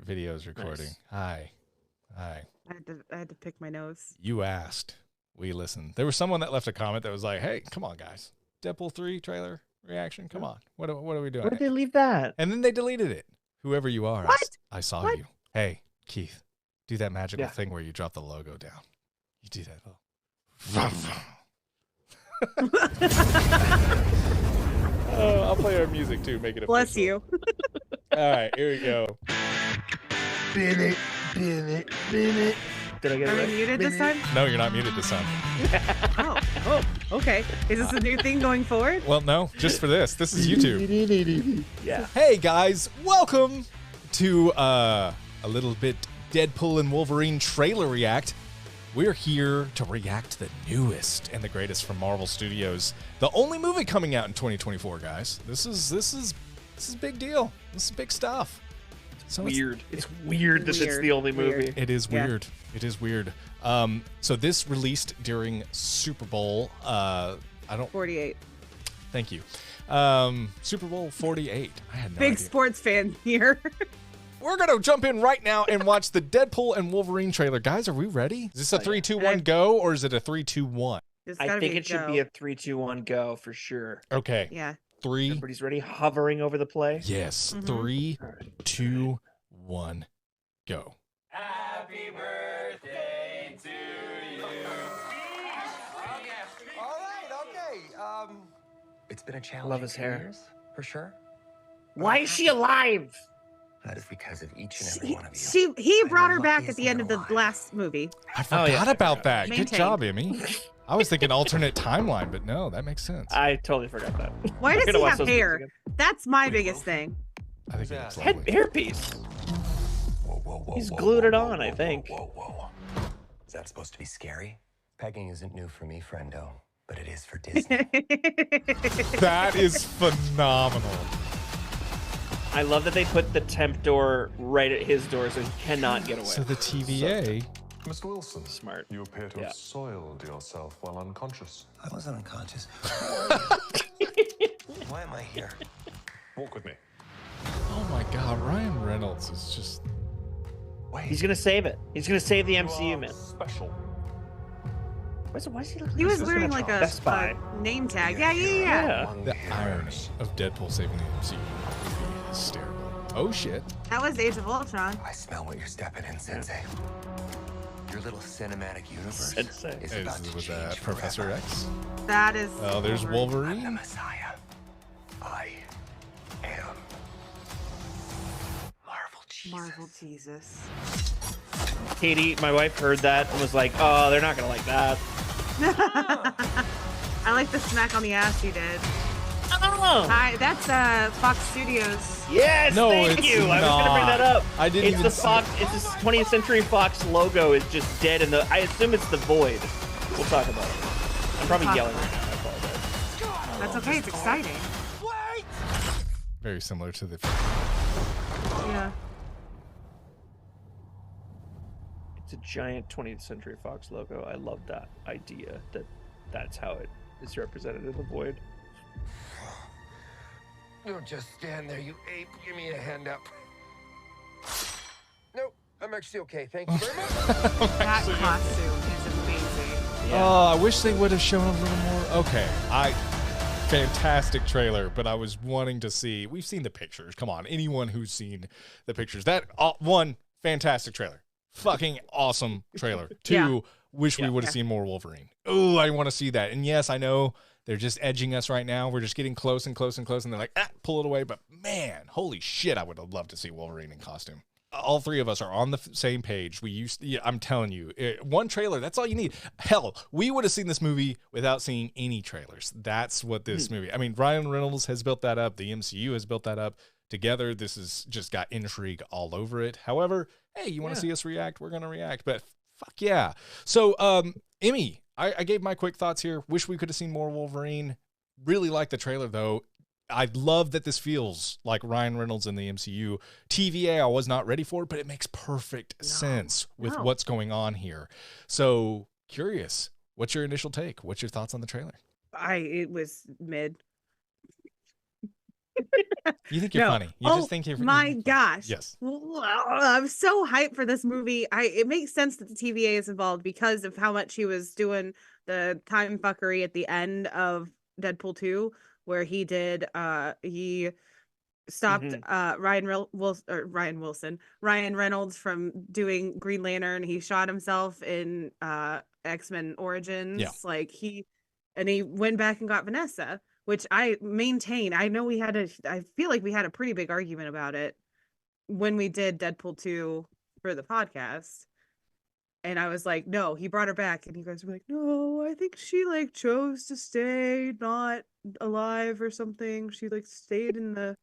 video's recording. Nice. Hi. I had to pick my nose. You asked. We listened. There was someone that left a comment that was like, hey, come on, guys. Deadpool 3 trailer reaction. Come on. What are we doing? Where did they leave that? And then they deleted it. Whoever you are. What? I saw What? you. Hey, Keith, do that magical thing where you drop the logo down. You do that. Oh, I'll play our music too. Make it official. Bless you. All right, here we go. Bin it. Did I get it Are right? we muted this time? No, you're not muted this time. Oh, okay. Is this a new thing going forward? Well, no, just for this. This is YouTube. Yeah. Hey, guys. Welcome to a little bit Deadpool and Wolverine trailer react. We're here to react to the newest and the greatest from Marvel Studios. The only movie coming out in 2024, guys. This is a big deal. This is big stuff. So Weird. It's weird that it's the only movie. It is weird. It is weird. So this released during Super Bowl. 48. Thank you. Super Bowl 48. I had no Big idea. sports fan here. We're going to jump in right now and watch the Deadpool and Wolverine trailer. Guys, are we ready? Is this a 3, 2, 1 go, or is it a 3, 2, 1? I think it should be a 3, 2, 1 go for sure. Okay. Yeah. 3. Everybody's ready? Hovering over the play? Yes. Mhm. 3, 2, 1, go. Happy birthday to you. All right, okay. It's been a challenge. Love his hair. Years, for sure. Why is she alive? That is because of each and every one of you. He brought her I'm back lucky at as the end of the alive. last movie. I forgot yeah, I about forgot. that. Good Maintained. job, Emmy. I was thinking alternate timeline, but no, that makes sense. I totally forgot that. Why We're does gonna he watch have those hair? movies That's my biggest thing. I think it looks again. lovely. Hairpiece. Whoa, He's glued it on, I think. Whoa. Is that supposed to be scary? Pegging isn't new for me, friendo, but it is for Disney. That is phenomenal. I love that they put the temp door right at his door so he cannot get away. So the TVA. Mr. Wilson, Smart. you appear to have soiled yourself while unconscious. I wasn't unconscious. Why am I here? Walk with me. Oh my God, Ryan Reynolds is just. He's gonna save it. He's gonna save the You MCU, are man. Special. Why is he looking? He was he's wearing looking like at Best Buy. a name tag. Yeah. The irony of Deadpool saving the MCU would be hysterical. Oh shit. That was Age of Ultron. I smell what you're stepping in, Sensei. Your little cinematic universe Sensei. is about to Was change Professor forever. X? That is. Oh, there's I'm the Wolverine. Messiah. I am Marvel Jesus. Marvel Jesus. Katie, my wife, heard that and was like, "Oh, they're not gonna like that." I like the smack on the ass he did. Oh, That's Fox Studios. yes, No, thank it's you. I was gonna bring that up. I didn't It's even the see Fox. It's the 20th Century Fox logo is just dead in the. I assume it's the void. We'll talk about it. I'm probably Talk yelling about right now. I apologize. That's okay. It's exciting. Very similar to the. Yeah. It's a giant 20th Century Fox logo. I love that idea that that's how it is represented in the void. Don't just stand there, you ape. Give me a hand up. Nope, I'm actually okay. Thank you very much. That costume is amazing. Oh, I wish they would have shown a little more. Okay, fantastic trailer, but I was wanting to see. We've seen the pictures. Come on, anyone who's seen the pictures. That one fantastic trailer, fucking awesome trailer. Two, wish we would have seen more Wolverine. Oh, I want to see that. And yes, I know they're just edging us right now. We're just getting close and close and close, and they're like, pull it away. But man, holy shit, I would have loved to see Wolverine in costume. All three of us are on the same page. I'm telling you, one trailer, that's all you need. Hell, we would have seen this movie without seeing any trailers. That's what this movie, I mean, Ryan Reynolds has built that up. The MCU has built that up. Together, this has just got intrigue all over it. However, hey, you want to see us react? We're going to react, but fuck yeah. So, Emmy, I gave my quick thoughts here. Wish we could have seen more Wolverine. Really like the trailer, though. I love that this feels like Ryan Reynolds in the MCU. TVA, I was not ready for it, but it makes perfect sense with what's going on here. So, curious, what's your initial take? What's your thoughts on the trailer? It was mid. You think you're No. funny. You just think you're My funny. gosh. Yes. I'm so hyped for this movie. It makes sense that the TVA is involved because of how much he was doing the time fuckery at the end of Deadpool 2, where he stopped Ryan Reynolds from doing Green Lantern. He shot himself in X-Men Origins. Yeah. Like he went back and got Vanessa, which I maintain. I feel like we had a pretty big argument about it when we did Deadpool 2 for the podcast. And I was like, no, he brought her back. And you guys were like, no, I think she like chose to stay not alive or something. She like stayed in the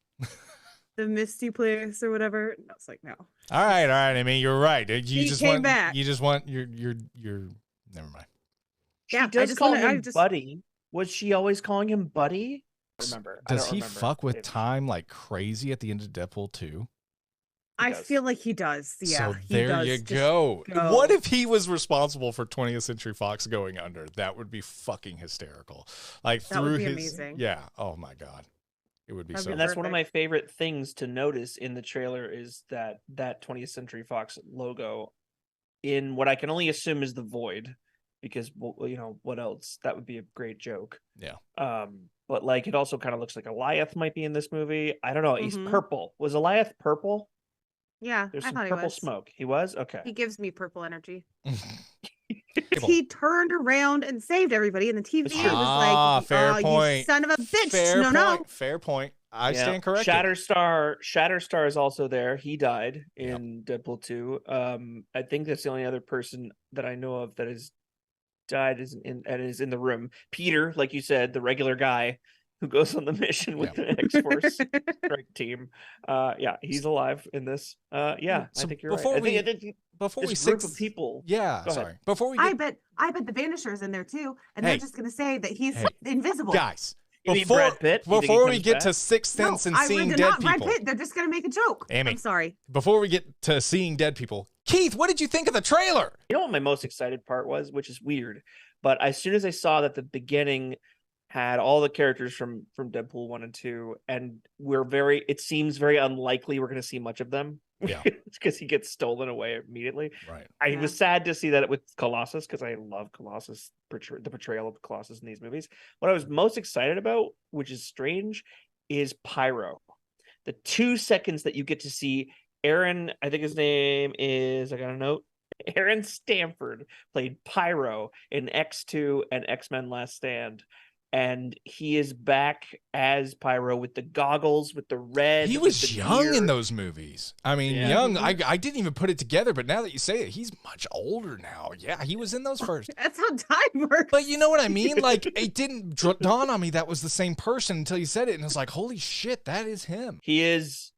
misty place or whatever. And I was like, no. All right. I mean, you're right. He came back. You just want your never mind. She Yeah, does call him Buddy. Was she always calling him Buddy? Remember? Does he fuck with time like crazy at the end of Deadpool 2? I feel like he does. Yeah. So there you go. What if he was responsible for 20th Century Fox going under? That would be fucking hysterical. Like that would be amazing. Yeah. Oh my God. It would be so. And that's one of my favorite things to notice in the trailer is that 20th Century Fox logo in what I can only assume is the void, because you know what else? That would be a great joke. Yeah. But like it also kind of looks like Eliath might be in this movie. I don't know. He's purple. Was Eliath purple? Yeah, there's some purple smoke. He was okay. He gives me purple energy. He turned around and saved everybody, and the TV was like, fair point. You son of a bitch. No. Fair point. I stand corrected. Shatterstar is also there. He died in Deadpool 2. I think that's the only other person that I know of that has died is in the room. Peter, like you said, the regular guy who goes on the mission with the X-Force strike team. He's alive in this. So I think you're right. Before we group of people. Yeah, sorry. Before we I bet the Vanisher's in there too, and they're just gonna say that he's invisible. Guys, Brad Pitt? Before we get to Sixth Sense and seeing dead people, Brad Pitt, they're just gonna make a joke. Amy, I'm sorry. Before we get to seeing dead people, Keith, what did you think of the trailer? You know what my most excited part was, which is weird, but as soon as I saw that the beginning had all the characters from Deadpool 1 and 2, and it seems very unlikely we're going to see much of them. Yeah. Because he gets stolen away immediately. Right. I was sad to see that with Colossus, because I love Colossus, the portrayal of Colossus in these movies. What I was most excited about, which is strange, is Pyro. The 2 seconds that you get to see Aaron, I think his name is, I got a note, Aaron Stanford played Pyro in X2 and X-Men Last Stand. And he is back as Pyro with the goggles, with the red. He was young in those movies. I mean, young. I didn't even put it together, but now that you say it, he's much older now. Yeah, he was in those first. That's how time works. But you know what I mean? Like, it didn't dawn on me that was the same person until you said it, and it's like, holy shit, that is him. He is.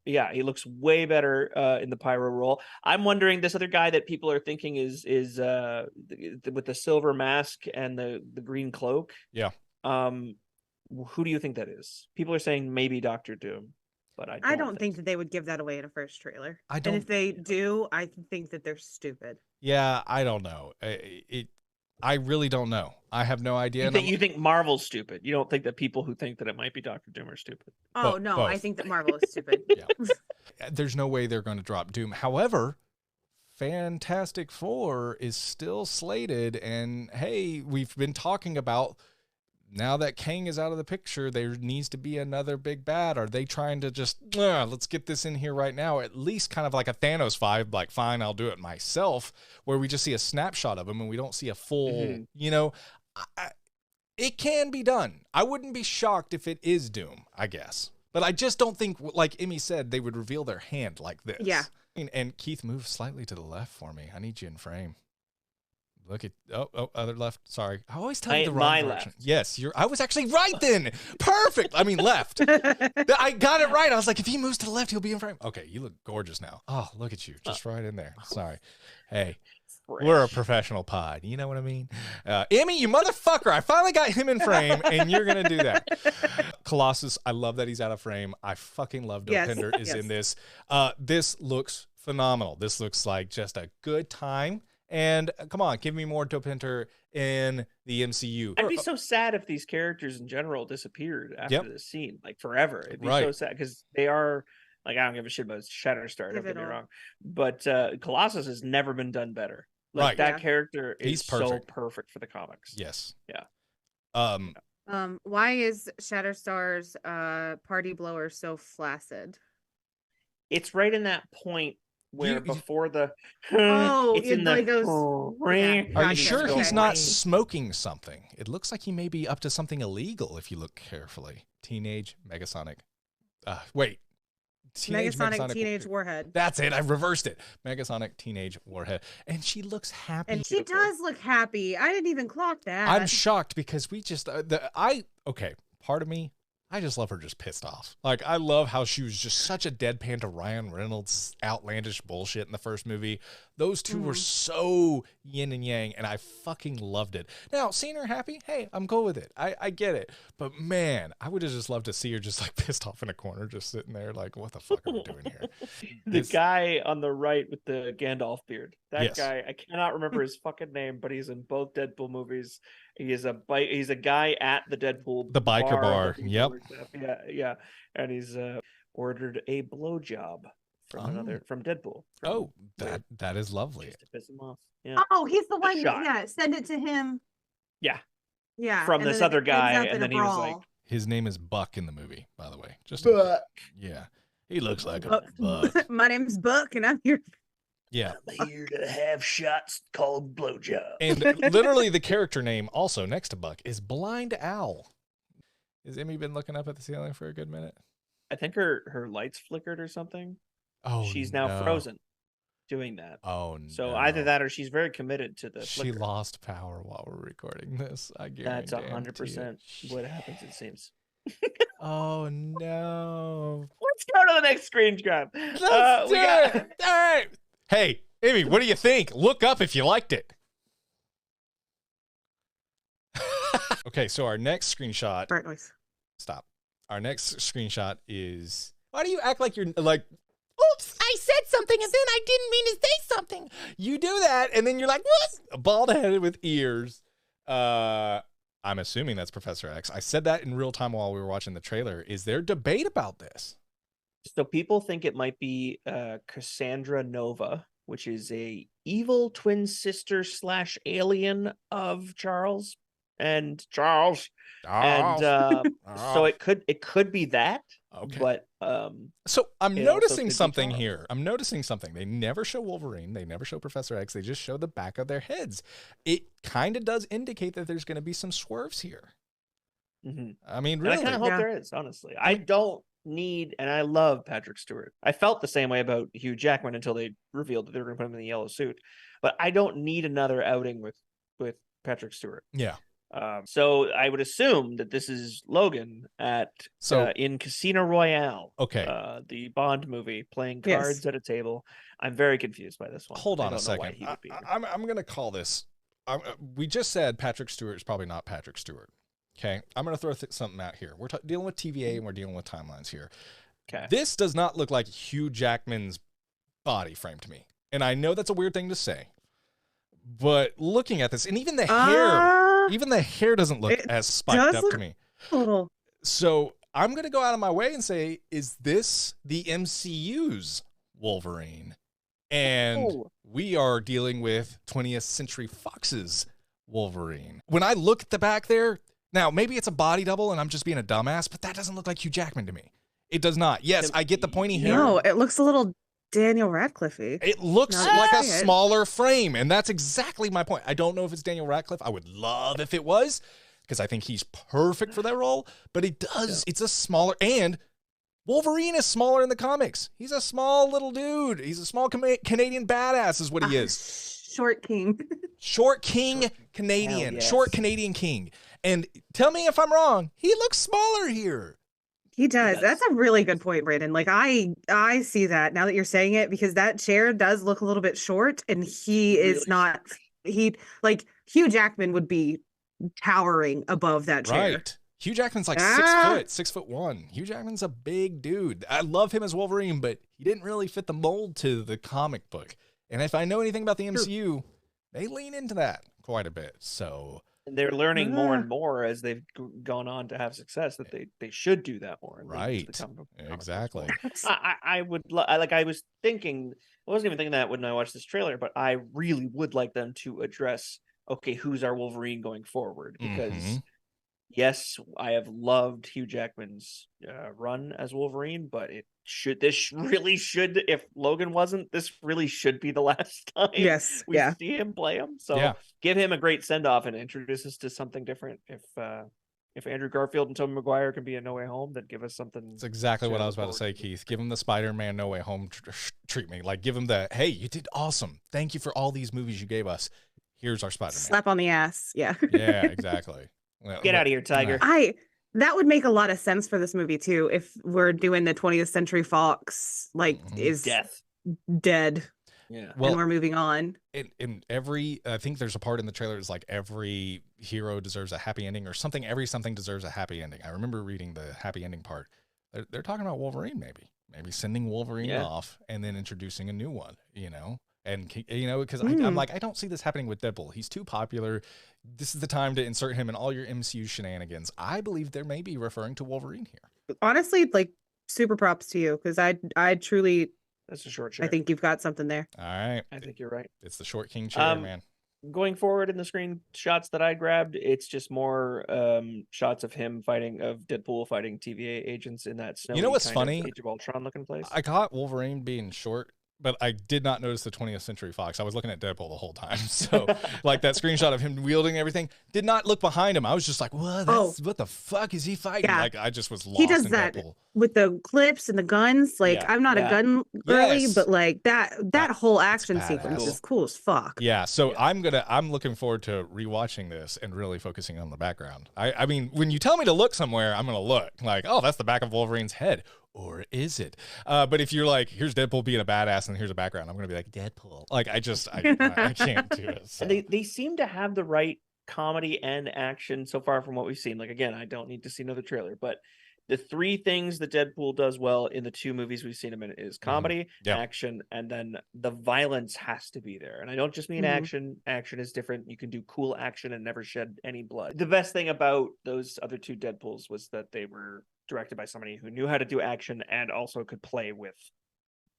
He looks way better in the Pyro role. I'm wondering, this other guy that people are thinking is with the silver mask and the green cloak. Yeah. Who do you think that is? People are saying maybe Doctor Doom, but I don't think that they would give that away in a first trailer. I don't. And if they do, I think that they're stupid. Yeah, I don't know. I really don't know. I have no idea. You think Marvel's stupid? You don't think that people who think that it might be Doctor Doom are stupid? Oh, no, both. I think that Marvel is stupid. Yeah. There's no way they're going to drop Doom. However, Fantastic Four is still slated, and hey, we've been talking about, now that Kang is out of the picture, there needs to be another big bad. Are they trying to just, let's get this in here right now? At least kind of like a Thanos vibe, like, fine, I'll do it myself, where we just see a snapshot of him and we don't see a full, it can be done. I wouldn't be shocked if it is Doom, I guess. But I just don't think, like Emmy said, they would reveal their hand like this. Yeah. And Keith, move slightly to the left for me. I need you in frame. Look at other left. Sorry, I always tell you the wrong direction. Left. Yes, I was actually right then. Perfect. I mean left. I got it right. I was like, if he moves to the left, he'll be in frame. Okay, you look gorgeous now. Oh, look at you, just right in there. Sorry. Hey, we're a professional pod. You know what I mean? Emmy, you motherfucker! I finally got him in frame, and you're gonna do that. Colossus, I love that he's out of frame. I fucking love Dopinder is in this. This looks phenomenal. This looks like just a good time. And come on, give me more Dopinder in the MCU. I'd be so sad if these characters in general disappeared after this scene, like forever. It'd be so sad because they are like, I don't give a shit about Shatterstar, don't get me wrong, but Colossus has never been done better. Like that character is so perfect for the comics. Yes. Yeah. Why is Shatterstar's party blower so flaccid? It's right in that point where before the it's in the goes. Are you sure he's not smoking something? It looks like he may be up to something illegal if you look carefully. Teenage Megasonic. Wait. Megasonic Teenage Warhead. That's it. I reversed it. Megasonic Teenage Warhead. And she looks happy. And she does look happy. I didn't even clock that. I'm shocked because we just part of me, I just love her just pissed off. Like, I love how she was just such a deadpan to Ryan Reynolds' outlandish bullshit in the first movie. Those two were so yin and yang, and I fucking loved it. Now, seeing her happy, hey, I'm cool with it. I get it. But, man, I would have just loved to see her just, like, pissed off in a corner, just sitting there like, what the fuck are we doing here? The guy on the right with the Gandalf beard. That guy, I cannot remember his fucking name, but he's in both Deadpool movies. He's a guy at the Deadpool biker bar. Yep. Yeah. And he's ordered a blowjob from Deadpool. That is lovely. Just to piss him off. Yeah. Oh, he's the one. Yeah, send it to him. Yeah. Yeah. From this other guy, and then he was like, his name is Buck in the movie, by the way. Just Buck. Yeah. He looks like a Buck. My name's Buck, and I'm here. Yeah. I'm here to have shots called blowjob. And literally the character name also next to Buck is Blind Owl. Has Emmy been looking up at the ceiling for a good minute? I think her lights flickered or something. Oh, she's now frozen doing that. Oh, no. So either that or she's very committed to the flicker. She lost power while we're recording this. I guarantee. That's 100% what happens, it seems. Oh, no. Let's go to the next screen grab. Let's do it. All right. Hey, Emmy, what do you think? Look up if you liked it. Okay, so our next screenshot. Fart noise. Stop. Our next screenshot is. Why do you act like you're like? Oops, I said something and then I didn't mean to say something. You do that and then you're like, what? Bald headed with ears. I'm assuming that's Professor X. I said that in real time while we were watching the trailer. Is there debate about this? So people think it might be Cassandra Nova, which is a evil twin sister / alien of Charles. And so it could be that. Okay. But so I'm noticing something here. I'm noticing something. They never show Wolverine. They never show Professor X. They just show the back of their heads. It kind of does indicate that there's going to be some swerves here. Mm-hmm. I mean, really, and I kind of hope there is. Honestly, I don't need, and I love Patrick Stewart. I felt the same way about Hugh Jackman until they revealed that they were going to put him in the yellow suit. But I don't need another outing with Patrick Stewart. Yeah. So I would assume that this is Logan in Casino Royale. Okay. The Bond movie, playing cards at a table. I'm very confused by this one. Hold on a second. I'm going to call this. We just said Patrick Stewart is probably not Patrick Stewart. Okay. I'm going to throw something out here. We're dealing with TVA and we're dealing with timelines here. Okay. This does not look like Hugh Jackman's body frame to me. And I know that's a weird thing to say. But looking at this, and even the hair doesn't look as spiked up to me. So I'm going to go out of my way and say, is this the MCU's Wolverine? And we are dealing with 20th Century Fox's Wolverine. When I look at the back there, now maybe it's a body double and I'm just being a dumbass, but that doesn't look like Hugh Jackman to me. It does not. Yes, I get the pointy hair. No, it looks a little Daniel Radcliffe-y. It looks like a smaller frame, and that's exactly my point. I don't know if it's Daniel Radcliffe. I would love if it was, because I think he's perfect for that role, but it does. Yeah. It's a smaller, and Wolverine is smaller in the comics. He's a small little dude. He's a small Canadian badass is what he is. Short king. Short king Canadian. Yes. Short Canadian king. And tell me if I'm wrong, he looks smaller here. He does. That's a really good point, Brandon. Like I see that now that you're saying it, because that chair does look a little bit short, and he is not. Like Hugh Jackman would be towering above that chair. Right. Hugh Jackman's like 6'1". Hugh Jackman's a big dude. I love him as Wolverine, but he didn't really fit the mold to the comic book. And if I know anything about the MCU, They lean into that quite a bit. So they're learning more and more as they've gone on to have success that they should do that more. And right, exactly. I would like I was thinking, I wasn't even thinking that when I watched this trailer, but I really would like them to address, okay, who's our Wolverine going forward? Because yes, I have loved Hugh Jackman's run as Wolverine, but this really should, if Logan wasn't, this really should be the last time we see him play him. So give him a great send off and introduce us to something different. If Andrew Garfield and Tobey Maguire can be a No Way Home, then give us something. That's exactly what I was about to say, Keith. Give him the Spider-Man No Way Home treatment. Like, give him the, hey, you did awesome. Thank you for all these movies you gave us. Here's our Spider-Man. Slap on the ass. Yeah. Yeah, exactly. Well, get out of here, Tiger. That would make a lot of sense for this movie too, if we're doing the 20th Century Fox, like is dead. Yeah. Well, and we're moving on. In every, I think there's a part in the trailer that's like every hero deserves a happy ending or something. Every something deserves a happy ending. I remember reading the happy ending part. They're talking about Wolverine, maybe sending Wolverine off and then introducing a new one, you know? And, you know, because I'm like, I don't see this happening with Deadpool. He's too popular. This is the time to insert him in all your MCU shenanigans. I believe there may be referring to Wolverine here. Honestly, like, super props to you, because I truly... That's a short chair. I think you've got something there. All right. I think you're right. It's the short king chair, man. Going forward in the screenshots that I grabbed, it's just more shots of him fighting, of Deadpool fighting TVA agents in that snowy, you know what's funny? Age of Ultron looking place. I caught Wolverine being short, but I did not notice the 20th Century Fox. I was looking at Deadpool the whole time. So, like, that screenshot of him wielding everything, did not look behind him. I was just like, what the fuck is he fighting? Yeah. Like, I just was lost. He does in that Deadpool. With the clips and the guns. Like, I'm not a gun girly, but like that whole action sequence is cool as fuck. Yeah. So I'm looking forward to rewatching this and really focusing on the background. I mean, when you tell me to look somewhere, I'm going to look like, oh, that's the back of Wolverine's head. Or is it? But if you're like, here's Deadpool being a badass and here's a background, I'm going to be like, Deadpool. Like, I can't do it. So. They seem to have the right comedy and action so far from what we've seen. Like, again, I don't need to see another trailer, but the three things that Deadpool does well in the two movies we've seen him in is comedy, action, and then the violence has to be there. And I don't just mean action. Action is different. You can do cool action and never shed any blood. The best thing about those other two Deadpools was that they were directed by somebody who knew how to do action and also could play with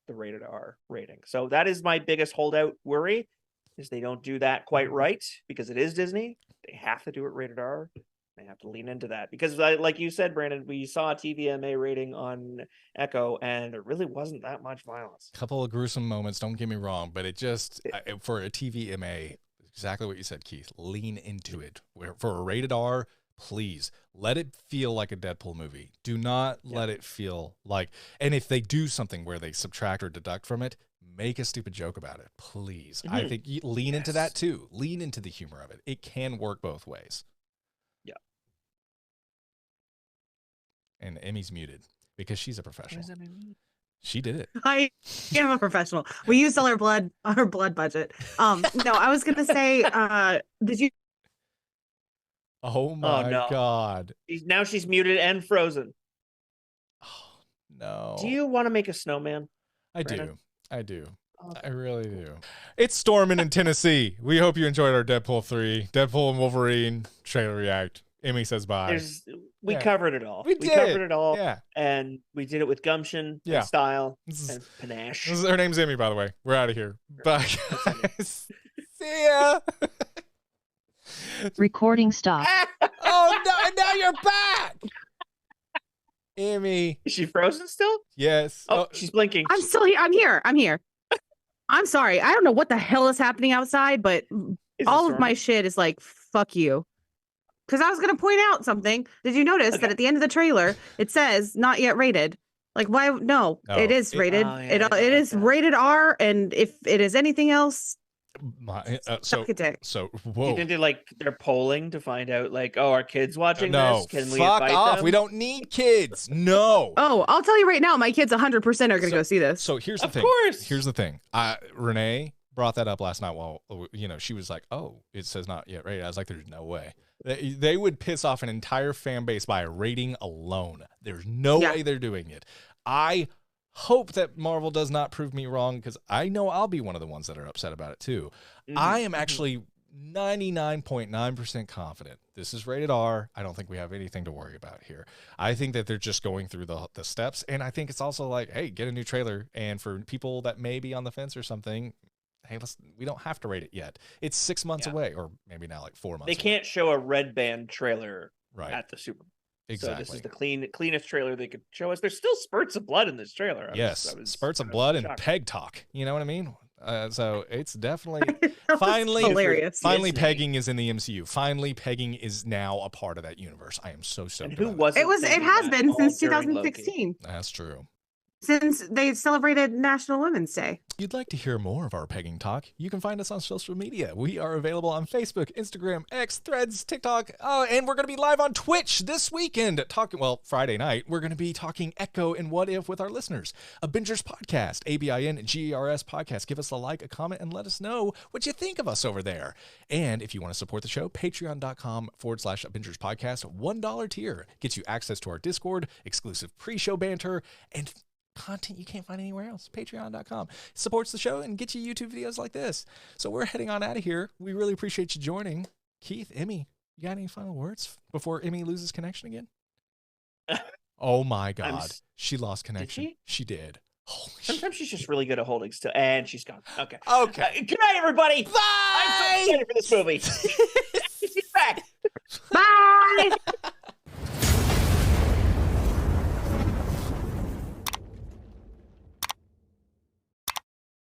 the rated R rating. So that is my biggest holdout worry, is they don't do that quite right, because it is Disney. They have to do it rated R. They have to lean into that, because like you said, Brandon, we saw a TVMA rating on Echo and there really wasn't that much violence. A couple of gruesome moments, don't get me wrong, but it just, for a TVMA, exactly what you said, Keith, lean into it. For a rated R, please let it feel like a Deadpool movie. Do not let it feel like, and if they do something where they subtract or deduct from it, make a stupid joke about it, please. I think you lean into that too. Lean into the humor of it. It can work both ways. Yeah. And Emmy's muted because she's a professional. She did it. I am a professional. We used all our blood budget. No, I was gonna say, did you? Oh my God! Now she's muted and frozen. Oh no! Do you want to make a snowman? I do. I really do. It's storming in Tennessee. We hope you enjoyed our Deadpool 3, Deadpool and Wolverine trailer react. Emmy says bye. We covered it all. We covered it all. Yeah. And we did it with gumption, and style, and panache. Her name's Emmy, by the way. We're out of here. Bye, guys. See ya. Recording stop. Oh, no, and now you're back. Emmy. Is she frozen still? Yes. Oh, she's blinking. I'm still here. I'm here. I'm sorry. I don't know what the hell is happening outside, but all of my shit is like, fuck you. Because I was going to point out something. Did you notice that at the end of the trailer, it says not yet rated? Like, why? No, it is rated. It is rated R. And if it is anything else, suck a dick. So, whoa. They're polling to find out, like, oh, are kids watching this? Can we fuck invite off. them? We don't need kids. No. Oh, I'll tell you right now, my kids 100% are going to go see this. So here's the thing. Of course. Here's the thing. Renee brought that up last night while, she was like, oh, it says not yet rated. I was like, there's no way. They would piss off an entire fan base by a rating alone. There's no way they're doing it. I hope that Marvel does not prove me wrong, because I know I'll be one of the ones that are upset about it too. I am actually 99.9% confident this is rated R. I don't think we have anything to worry about here. I think that they're just going through the steps, and I think it's also like, hey, get a new trailer, and for people that may be on the fence or something, hey, we don't have to rate it yet. It's 6 months away, or maybe now like 4 months. They can't show a red band trailer at the Super Bowl. Exactly. So this is the cleanest trailer they could show us. There's still spurts of blood in this trailer. Yes, spurts of blood and peg talk. You know what I mean? So it's definitely finally hilarious. Finally, pegging is in the MCU. Finally, pegging is now a part of that universe. I am so And who was It has been since 2016. That's true. Since they celebrated National Women's Day. If you'd like to hear more of our pegging talk, you can find us on social media. We are available on Facebook, Instagram, X, Threads, TikTok, and we're going to be live on Twitch this weekend. Friday night, we're going to be talking Echo and What If with our listeners. Abingers Podcast, ABINGERS Podcast. Give us a like, a comment, and let us know what you think of us over there. And if you want to support the show, patreon.com/Abingers Podcast. $1 tier gets you access to our Discord, exclusive pre-show banter, and content you can't find anywhere else. Patreon.com supports the show and gets you YouTube videos like this. So we're heading on out of here. We really appreciate you joining. Keith, Emmy, you got any final words before Emmy loses connection again? Oh my God. She lost connection. Did she did. Holy Sometimes she's just really good at holding still, and she's gone. Okay. Good night, everybody. Bye. I'm so excited for this movie. She's back. Bye.